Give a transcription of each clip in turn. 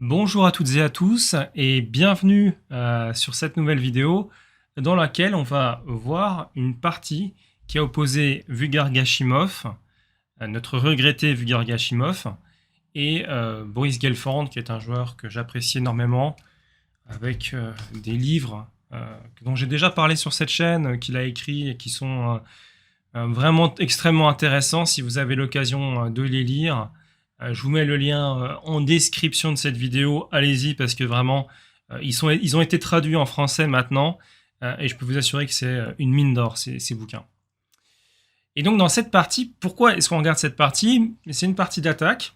Bonjour à toutes et à tous et bienvenue sur cette nouvelle vidéo dans laquelle on va voir une partie qui a opposé Vougar-Gashimov, notre regretté Vougar-Gashimov, et Boris Gelfand, qui est un joueur que j'apprécie énormément, avec des livres dont j'ai déjà parlé sur cette chaîne, qu'il a écrit et qui sont vraiment extrêmement intéressants si vous avez l'occasion de les lire. Je vous mets le lien en description de cette vidéo, allez-y parce que vraiment, ils ont été traduits en français maintenant et je peux vous assurer que c'est une mine d'or ces bouquins. Et donc dans cette partie, pourquoi est-ce qu'on regarde cette partie? C'est une partie d'attaque,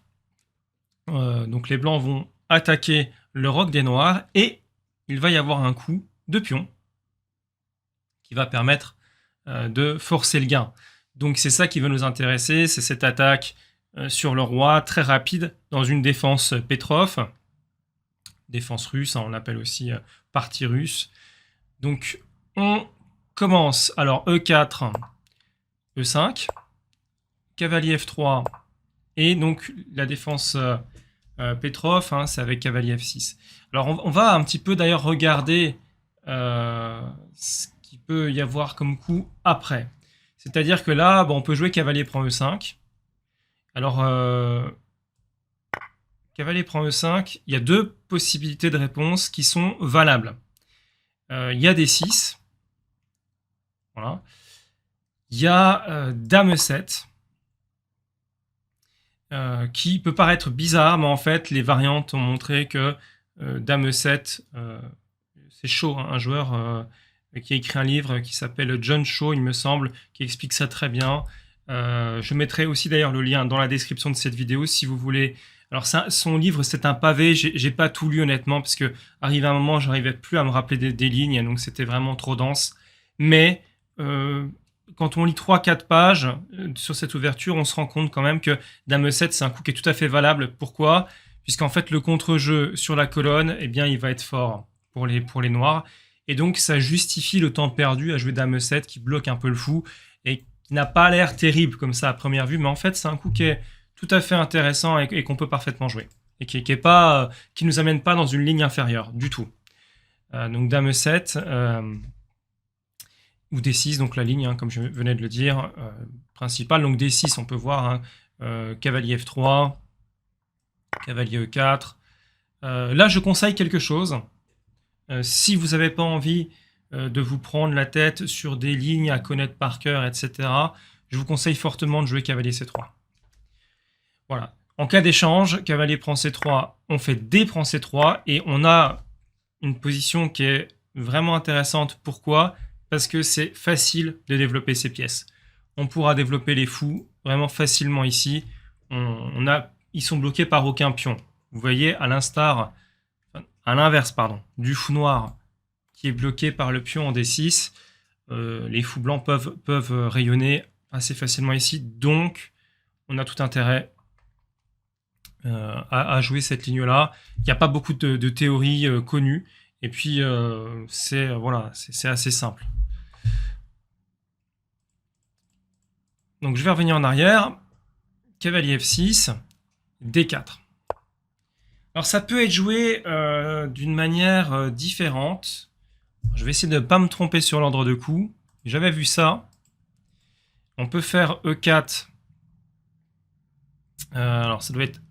donc les blancs vont attaquer le roc des noirs et il va y avoir un coup de pion qui va permettre de forcer le gain. Donc c'est ça qui va nous intéresser, c'est cette attaque sur le roi, très rapide, dans une défense Petrov, défense russe, on appelle aussi partie russe. Donc on commence, alors E4, E5, cavalier F3, et donc la défense Petrov, c'est avec cavalier F6. Alors on va un petit peu d'ailleurs regarder ce qu'il peut y avoir comme coup après. C'est-à-dire que là, on peut jouer cavalier prend E5. Alors, cavalier prend E5, il y a deux possibilités de réponse qui sont valables. Il y a D6. Voilà. Il y a Dame E7, qui peut paraître bizarre, mais en fait, les variantes ont montré que Dame E7, c'est Shaw, un joueur qui a écrit un livre qui s'appelle John Shaw, il me semble, qui explique ça très bien. Je mettrai aussi d'ailleurs le lien dans la description de cette vidéo si vous voulez. Alors son livre c'est un pavé, j'ai pas tout lu honnêtement parce que arrivé à un moment j'arrivais plus à me rappeler des lignes donc c'était vraiment trop dense. Mais quand on lit 3-4 pages sur cette ouverture, on se rend compte quand même que Dame E7 c'est un coup qui est tout à fait valable. Pourquoi? Puisqu'en fait le contre-jeu sur la colonne, eh bien, il va être fort pour les noirs. Et donc ça justifie le temps perdu à jouer Dame E7 qui bloque un peu le fou et qui n'a pas l'air terrible comme ça à première vue, mais en fait c'est un coup qui est tout à fait intéressant et qu'on peut parfaitement jouer. Et qui nous amène pas dans une ligne inférieure du tout. Donc Dame E7 ou D6, donc la ligne, comme je venais de le dire, principale. Donc D6, on peut voir cavalier F3, cavalier E4. Là, je conseille quelque chose. Si vous n'avez pas envie de vous prendre la tête sur des lignes à connaître par cœur, etc., je vous conseille fortement de jouer cavalier C3. Voilà. En cas d'échange, cavalier prend C3, on fait D prend C3, et on a une position qui est vraiment intéressante. Pourquoi? Parce que c'est facile de développer ces pièces. On pourra développer les fous vraiment facilement ici. Ils sont bloqués par aucun pion. Vous voyez, à l'inverse, du fou noir qui est bloqué par le pion en D6, les fous blancs peuvent rayonner assez facilement ici. Donc, on a tout intérêt à jouer cette ligne-là. Il n'y a pas beaucoup de théories connues. Et puis, c'est assez simple. Donc, je vais revenir en arrière. Cavalier F6, D4. Alors, ça peut être joué d'une manière différente. Je vais essayer de ne pas me tromper sur l'ordre de coups. J'avais vu ça. On peut faire E4. Alors, ça doit être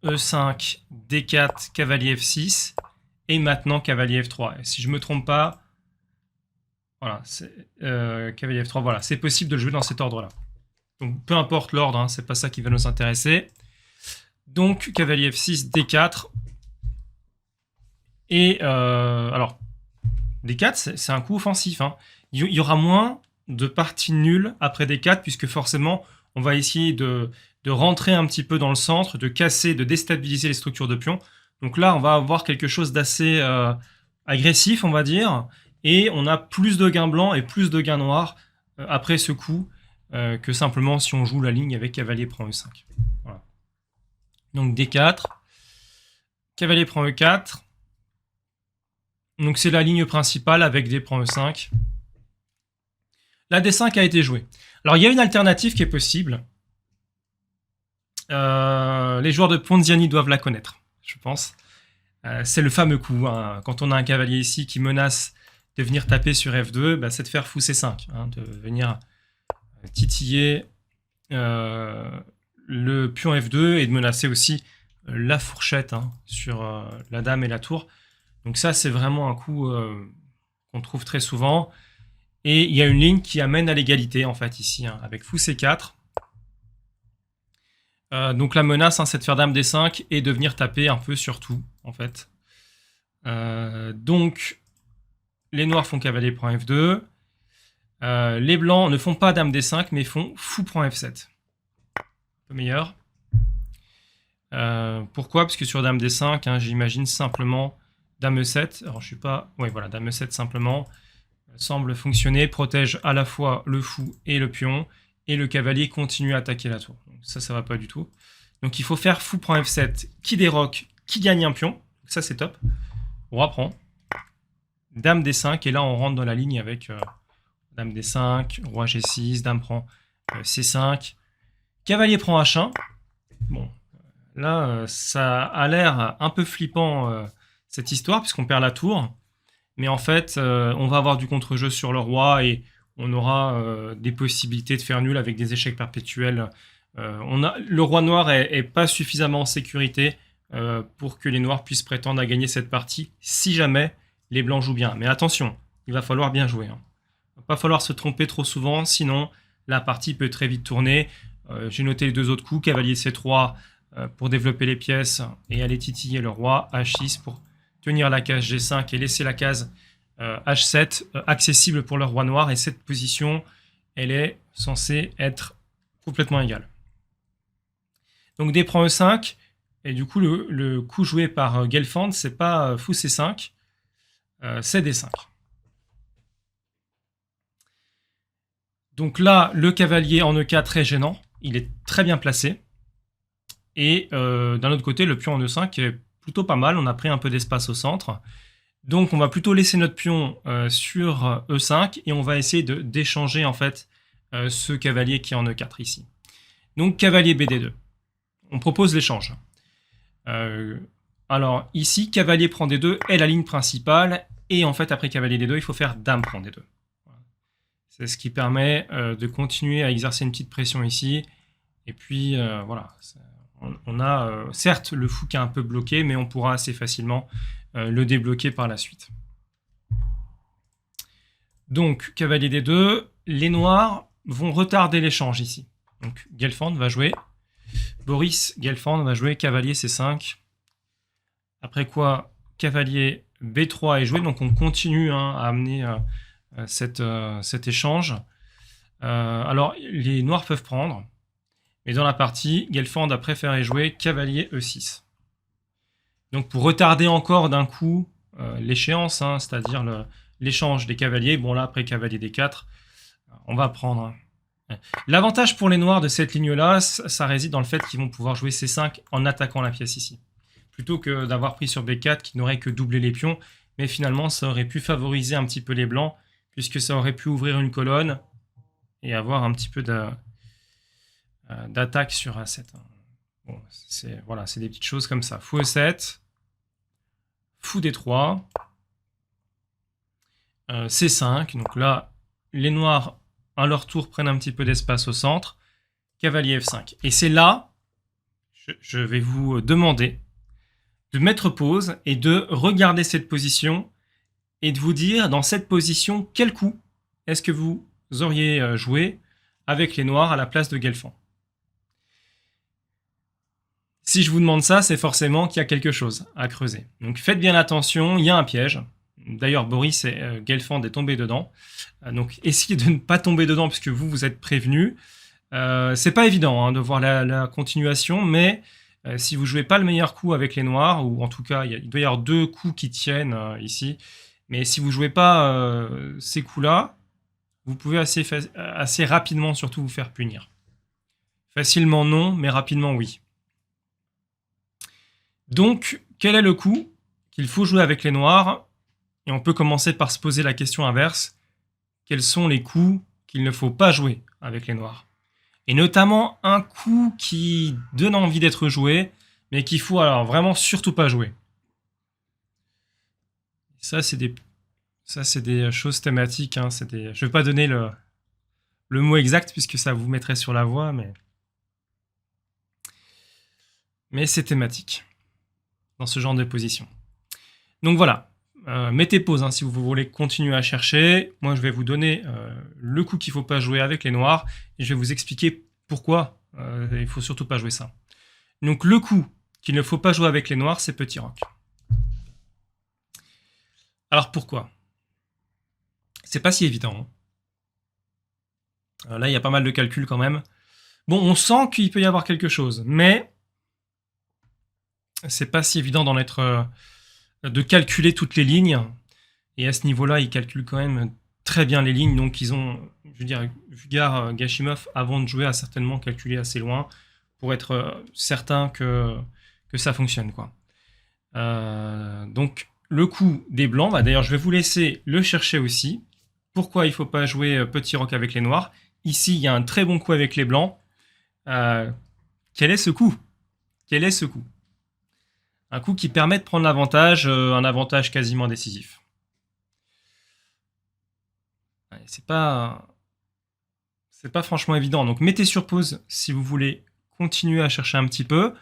E5, D4, cavalier F6. Et maintenant, cavalier F3. Et si je ne me trompe pas, voilà, cavalier F3, voilà, c'est possible de le jouer dans cet ordre-là. Donc, peu importe l'ordre, c'est pas ça qui va nous intéresser. Donc, cavalier F6, D4. Et alors, D4, c'est un coup offensif. Il y aura moins de parties nulles après D4, puisque forcément, on va essayer de rentrer un petit peu dans le centre, de casser, de déstabiliser les structures de pions. Donc là, on va avoir quelque chose d'assez agressif, on va dire. Et on a plus de gains blancs et plus de gains noirs après ce coup que simplement si on joue la ligne avec cavalier prend E5. Voilà. Donc D4, cavalier prend E4. Donc c'est la ligne principale avec D prend E5. La D5 a été jouée. Alors il y a une alternative qui est possible. Les joueurs de Ponziani doivent la connaître. je pense. C'est le fameux coup, hein. Quand on a un cavalier ici qui menace de venir taper sur F2, bah, c'est de faire fou C5, hein, de venir titiller le pion F2 et de menacer aussi la fourchette, hein, sur la dame et la tour. Donc ça, c'est vraiment un coup qu'on trouve très souvent. Et il y a une ligne qui amène à l'égalité, en fait, ici, hein, avec fou C4. Donc la menace, hein, c'est de faire dame D5 et de venir taper un peu sur tout, en fait. Donc, les noirs font cavalier prend F2. Les blancs ne font pas dame D5, mais font fou prend F7. Un peu meilleur. Pourquoi? Parce que sur dame D5, hein, j'imagine simplement dame E7. Alors, je suis pas... Oui, voilà, dame E7 simplement. Semble fonctionner, protège à la fois le fou et le pion. Et le cavalier continue à attaquer la tour. Donc ça va pas du tout. Donc il faut faire fou prend F7, qui déroque, qui gagne un pion. Donc ça, c'est top. Roi prend. Dame D5, et là, on rentre dans la ligne avec dame D5, roi G6, dame prend C5. Cavalier prend H1. Bon, là, ça a l'air un peu flippant, cette histoire, puisqu'on perd la tour. Mais en fait, on va avoir du contre-jeu sur le roi, et on aura des possibilités de faire nul avec des échecs perpétuels. Le roi noir est pas suffisamment en sécurité pour que les noirs puissent prétendre à gagner cette partie, si jamais les blancs jouent bien. Mais attention, il va falloir bien jouer, hein. Il ne va pas falloir se tromper trop souvent, sinon la partie peut très vite tourner. J'ai noté les deux autres coups, cavalier C3 pour développer les pièces et aller titiller le roi, H6 pour tenir la case G5 et laisser la case H7 accessible pour le roi noir. Et cette position, elle est censée être complètement égale. Donc D prend E5, et du coup le coup joué par Gelfand, c'est pas fou C5, c'est D5. Donc là, le cavalier en E4 très gênant, il est très bien placé. Et d'un autre côté, le pion en E5 est plutôt pas mal, on a pris un peu d'espace au centre. Donc on va plutôt laisser notre pion sur E5 et on va essayer d'échanger en fait ce cavalier qui est en E4 ici. Donc cavalier BD2. On propose l'échange. Alors ici, cavalier prend D2 est la ligne principale, et en fait après cavalier D2, il faut faire dame prend D2. C'est ce qui permet de continuer à exercer une petite pression ici. Et puis voilà, on a certes le fou qui est un peu bloqué, mais on pourra assez facilement le débloquer par la suite. Donc cavalier D2, les noirs vont retarder l'échange ici. Donc Gelfand va jouer, Boris Gelfand va jouer cavalier C5. Après quoi, cavalier B3 est joué, donc on continue, hein, à amener cet échange. Alors, les noirs peuvent prendre, mais dans la partie, Gelfand a préféré jouer cavalier E6. Donc, pour retarder encore d'un coup l'échéance, hein, c'est-à-dire l'échange des cavaliers, bon là, après cavalier D4, on va prendre. L'avantage pour les noirs de cette ligne-là, ça réside dans le fait qu'ils vont pouvoir jouer C5 en attaquant la pièce ici. Plutôt que d'avoir pris sur B4 qui n'aurait que doublé les pions, mais finalement, ça aurait pu favoriser un petit peu les blancs, puisque ça aurait pu ouvrir une colonne et avoir un petit peu d'attaque sur A7. Bon, voilà, c'est des petites choses comme ça. Fou E7, fou D3, C5. Donc là, les noirs, à leur tour, prennent un petit peu d'espace au centre. Cavalier F5. Et c'est là, je vais vous demander de mettre pause et de regarder cette position et de vous dire, dans cette position, quel coup est-ce que vous auriez joué avec les noirs à la place de Gelfand. Si je vous demande ça, c'est forcément qu'il y a quelque chose à creuser. Donc faites bien attention, il y a un piège. D'ailleurs, Boris Gelfand est tombé dedans. Donc essayez de ne pas tomber dedans puisque vous êtes prévenu. C'est pas évident, hein, de voir la continuation, mais si vous jouez pas le meilleur coup avec les noirs, ou en tout cas, il doit y avoir deux coups qui tiennent ici, mais si vous jouez pas ces coups-là, vous pouvez assez rapidement surtout vous faire punir. Facilement non, mais rapidement oui. Donc, quel est le coup qu'il faut jouer avec les noirs? Et on peut commencer par se poser la question inverse. Quels sont les coups qu'il ne faut pas jouer avec les noirs? Et notamment un coup qui donne envie d'être joué, mais qu'il faut alors vraiment surtout pas jouer. Ça, c'est des choses thématiques. Hein, je ne vais pas donner le mot exact puisque ça vous mettrait sur la voie, mais c'est thématique dans ce genre de position. Donc voilà, mettez pause hein, si vous voulez continuer à chercher. Moi, je vais vous donner le coup qu'il ne faut pas jouer avec les noirs et je vais vous expliquer pourquoi il ne faut surtout pas jouer ça. Donc le coup qu'il ne faut pas jouer avec les noirs, c'est petit roc. Alors pourquoi? C'est pas si évident. Hein. Là, il y a pas mal de calculs quand même. Bon, on sent qu'il peut y avoir quelque chose, mais c'est pas si évident de calculer toutes les lignes. Et à ce niveau-là, ils calculent quand même très bien les lignes. Donc ils ont, je veux dire, Vugar, Gashimov, avant de jouer, a certainement calculé assez loin pour être certain que ça fonctionne, quoi. Donc le coup des blancs, d'ailleurs je vais vous laisser le chercher aussi. Pourquoi il ne faut pas jouer petit roc avec les noirs? Ici, il y a un très bon coup avec les blancs. Quel est ce coup? Quel est ce coup? Un coup qui permet de prendre l'avantage, un avantage quasiment décisif. C'est pas franchement évident. Donc mettez sur pause si vous voulez continuer à chercher un petit peu.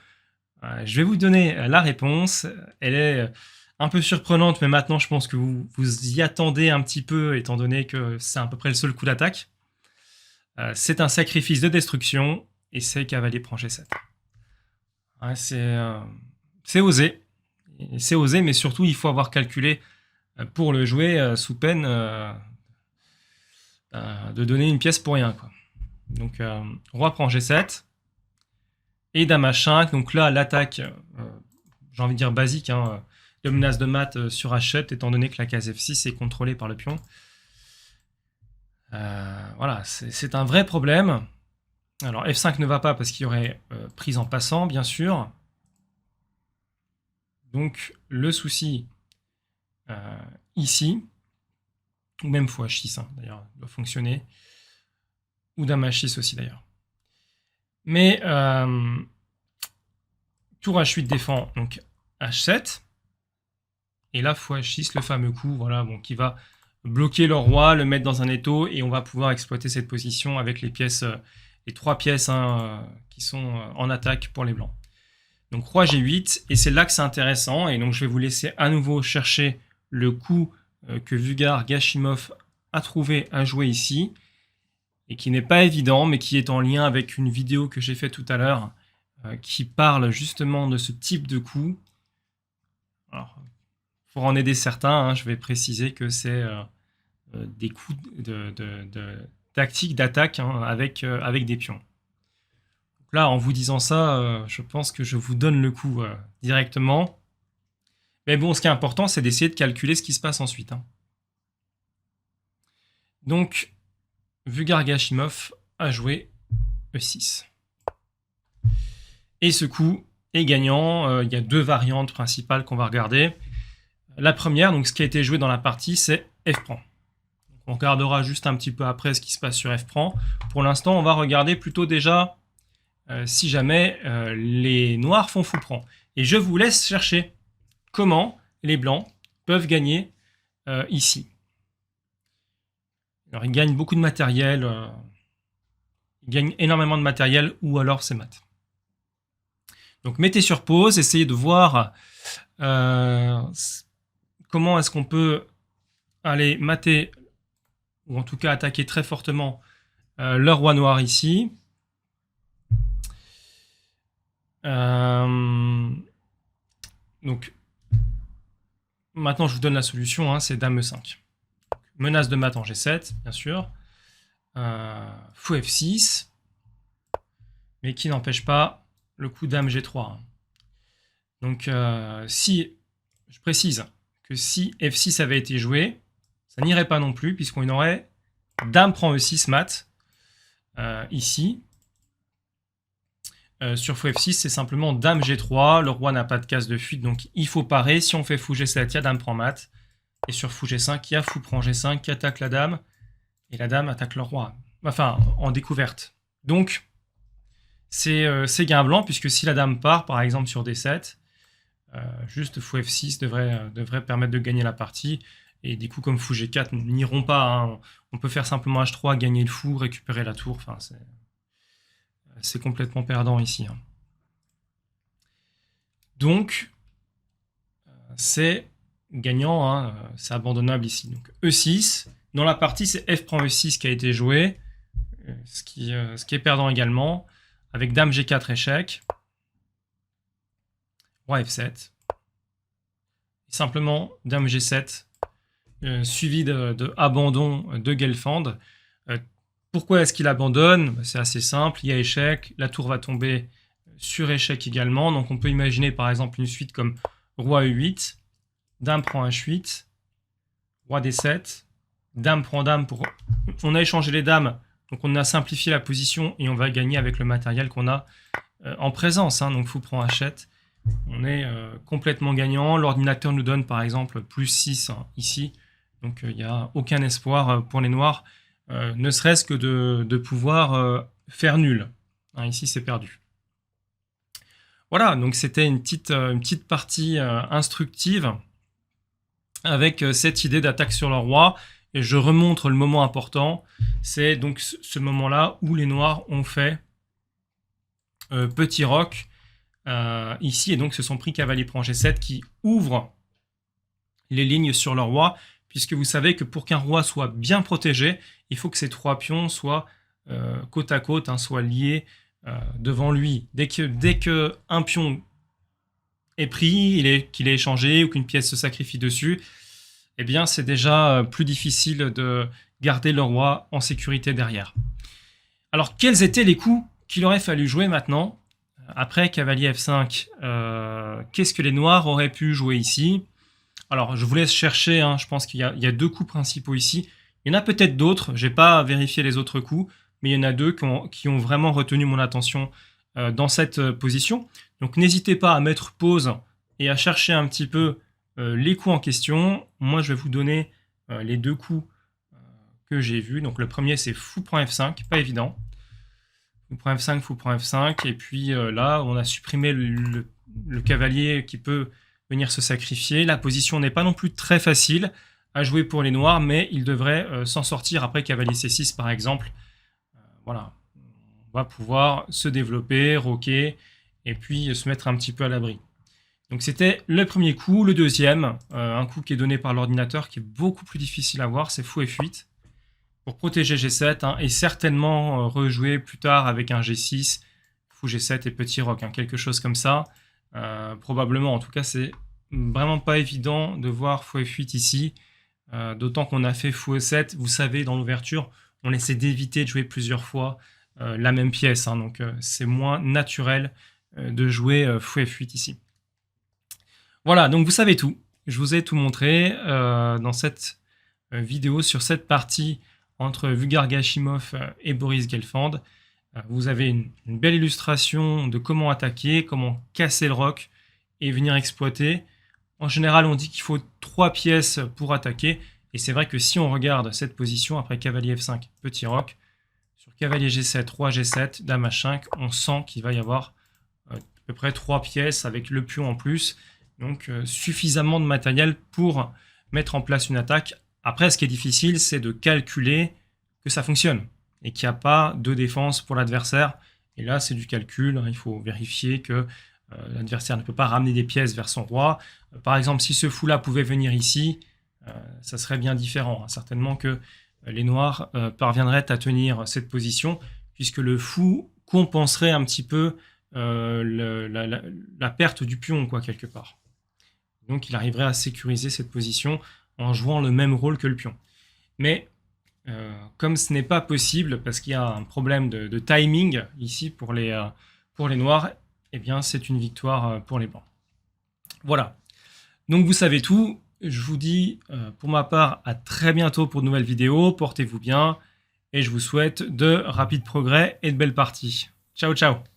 Je vais vous donner la réponse. Elle est un peu surprenante, mais maintenant je pense que vous y attendez un petit peu, étant donné que c'est à peu près le seul coup d'attaque. C'est un sacrifice de destruction, et c'est cavalier prend G7. Ouais, c'est osé. C'est osé, mais surtout il faut avoir calculé pour le jouer sous peine de donner une pièce pour rien, quoi. Donc roi prend G7 et dame H5. Donc là l'attaque, j'ai envie de dire basique, hein, de menace de mat sur H7, étant donné que la case F6 est contrôlée par le pion. Voilà, c'est un vrai problème. Alors F5 ne va pas parce qu'il y aurait prise en passant, bien sûr. Donc le souci ici, ou même fou H6 hein, d'ailleurs, doit fonctionner, ou dame H6 aussi d'ailleurs. Mais tour H8 défend donc H7, et là fou H6, le fameux coup, voilà, bon, qui va bloquer le roi, le mettre dans un étau, et on va pouvoir exploiter cette position avec les pièces, les 3 pièces hein, qui sont en attaque pour les blancs. Donc roi G8, et c'est là que c'est intéressant, et donc je vais vous laisser à nouveau chercher le coup que Vugar Gashimov a trouvé à jouer ici, et qui n'est pas évident, mais qui est en lien avec une vidéo que j'ai faite tout à l'heure, qui parle justement de ce type de coup. Alors, pour en aider certains, hein, je vais préciser que c'est des coups de tactique d'attaque hein, avec des pions. Donc là, en vous disant ça, je pense que je vous donne le coup directement. Mais bon, ce qui est important, c'est d'essayer de calculer ce qui se passe ensuite. Hein. Donc, Vugar Gashimov a joué E6. Et ce coup est gagnant. Il y a 2 variantes principales qu'on va regarder. La première, donc ce qui a été joué dans la partie, c'est F prend. On regardera juste un petit peu après ce qui se passe sur F prend. Pour l'instant, on va regarder plutôt déjà si jamais les noirs font fou prend. Et je vous laisse chercher comment les blancs peuvent gagner ici. Alors, ils gagnent beaucoup de matériel. Ils gagnent énormément de matériel ou alors c'est mat. Donc, mettez sur pause, essayez de voir comment est-ce qu'on peut aller mater ou en tout cas attaquer très fortement le roi noir ici. Donc, maintenant je vous donne la solution, hein, c'est dame E5. Menace de mat en G7, bien sûr. Fou F6. Mais qui n'empêche pas le coup dame G3. Hein. Donc, si, je précise que si F6 avait été joué, ça n'irait pas non plus, puisqu'on aurait dame prend E6 mat, ici. Sur fou F6, c'est simplement dame G3, le roi n'a pas de case de fuite, donc il faut parer. Si on fait fou G7, il y a dame prend mat. Et sur fou G5, il y a fou prend G5 qui attaque la dame, et la dame attaque le roi. Enfin, en découverte. Donc, c'est gain blanc, puisque si la dame part, par exemple sur D7, juste fou F6 devrait permettre de gagner la partie. Et des coups comme fou G4 n'iront pas. Hein. On peut faire simplement H3, gagner le fou, récupérer la tour. Enfin, c'est complètement perdant ici. Hein. Donc, c'est gagnant, hein, c'est abandonnable ici. Donc E6, dans la partie, c'est F prend E6 qui a été joué, ce qui est perdant également, avec Dame G4 échec, Roi F7, et simplement Dame G7, suivi de abandon de Gelfand. Pourquoi est-ce qu'il abandonne? C'est assez simple, il y a échec, la tour va tomber sur échec également, donc on peut imaginer par exemple une suite comme Roi E8, Dame prend H8, Roi D7, Dame prend Dame. On a échangé les dames, donc on a simplifié la position et on va gagner avec le matériel qu'on a en présence. Hein. Donc fou prend H7, on est complètement gagnant. L'ordinateur nous donne par exemple plus 6 hein, ici, donc il n'y a aucun espoir pour les noirs, ne serait-ce que de pouvoir faire nul. Hein, ici c'est perdu. Voilà, donc c'était une petite partie instructive avec cette idée d'attaque sur le roi. Et je remontre le moment important, c'est donc ce moment-là où les noirs ont fait petit roc ici, et donc se sont pris cavalier prend G7 qui ouvre les lignes sur le roi, puisque vous savez que pour qu'un roi soit bien protégé, il faut que ces trois pions soient côte à côte, hein, soient liés devant lui. Dès que un pion est pris, qu'il est échangé ou qu'une pièce se sacrifie dessus, eh bien c'est déjà plus difficile de garder le roi en sécurité derrière. Alors quels étaient les coups qu'il aurait fallu jouer maintenant? Après cavalier F5, qu'est-ce que les noirs auraient pu jouer ici? Alors je vous laisse chercher, hein, je pense qu'il y a deux coups principaux ici. Il y en a peut-être d'autres, je n'ai pas vérifié les autres coups, mais il y en a deux qui ont vraiment retenu mon attention dans cette position. Donc n'hésitez pas à mettre pause et à chercher un petit peu les coups en question. Moi je vais vous donner les deux coups que j'ai vus. Donc le premier c'est fou prend F5, pas évident. Fou prend F5, fou prend F5, et puis là on a supprimé le cavalier qui peut venir se sacrifier. La position n'est pas non plus très facile à jouer pour les noirs, mais ils devraient s'en sortir après cavalier C6 par exemple. Voilà, on va pouvoir se développer, roquer, et puis se mettre un petit peu à l'abri. Donc c'était le premier coup. Le deuxième, un coup qui est donné par l'ordinateur qui est beaucoup plus difficile à voir, c'est fou F8 pour protéger G7 hein, et certainement rejouer plus tard avec un G6, fou G7 et petit roc, hein, quelque chose comme ça. Probablement, en tout cas c'est vraiment pas évident de voir fou F8 ici, d'autant qu'on a fait fou E7, vous savez dans l'ouverture on essaie d'éviter de jouer plusieurs fois la même pièce, hein, donc c'est moins naturel de jouer fou F8 ici. Voilà, donc vous savez tout. Je vous ai tout montré dans cette vidéo sur cette partie entre Vhugar Gashimov et Boris Gelfand. Vous avez une belle illustration de comment attaquer, comment casser le roc et venir exploiter. En général, on dit qu'il faut 3 pièces pour attaquer. Et c'est vrai que si on regarde cette position, après cavalier F5, petit roc, sur cavalier G7, roi G7, dame H5, on sent qu'il va y avoir à peu près 3 pièces avec le pion en plus. Donc suffisamment de matériel pour mettre en place une attaque. Après, ce qui est difficile, c'est de calculer que ça fonctionne et qu'il n'y a pas de défense pour l'adversaire. Et là, c'est du calcul. Hein, il faut vérifier que l'adversaire ne peut pas ramener des pièces vers son roi. Par exemple, si ce fou-là pouvait venir ici, ça serait bien différent. Hein. Certainement que les noirs parviendraient à tenir cette position, puisque le fou compenserait un petit peu la perte du pion, quoi, quelque part. Donc il arriverait à sécuriser cette position en jouant le même rôle que le pion. Mais comme ce n'est pas possible, parce qu'il y a un problème de timing ici pour les noirs, eh bien c'est une victoire pour les blancs. Voilà. Donc vous savez tout. Je vous dis pour ma part à très bientôt pour de nouvelles vidéos. Portez-vous bien et je vous souhaite de rapides progrès et de belles parties. Ciao, ciao!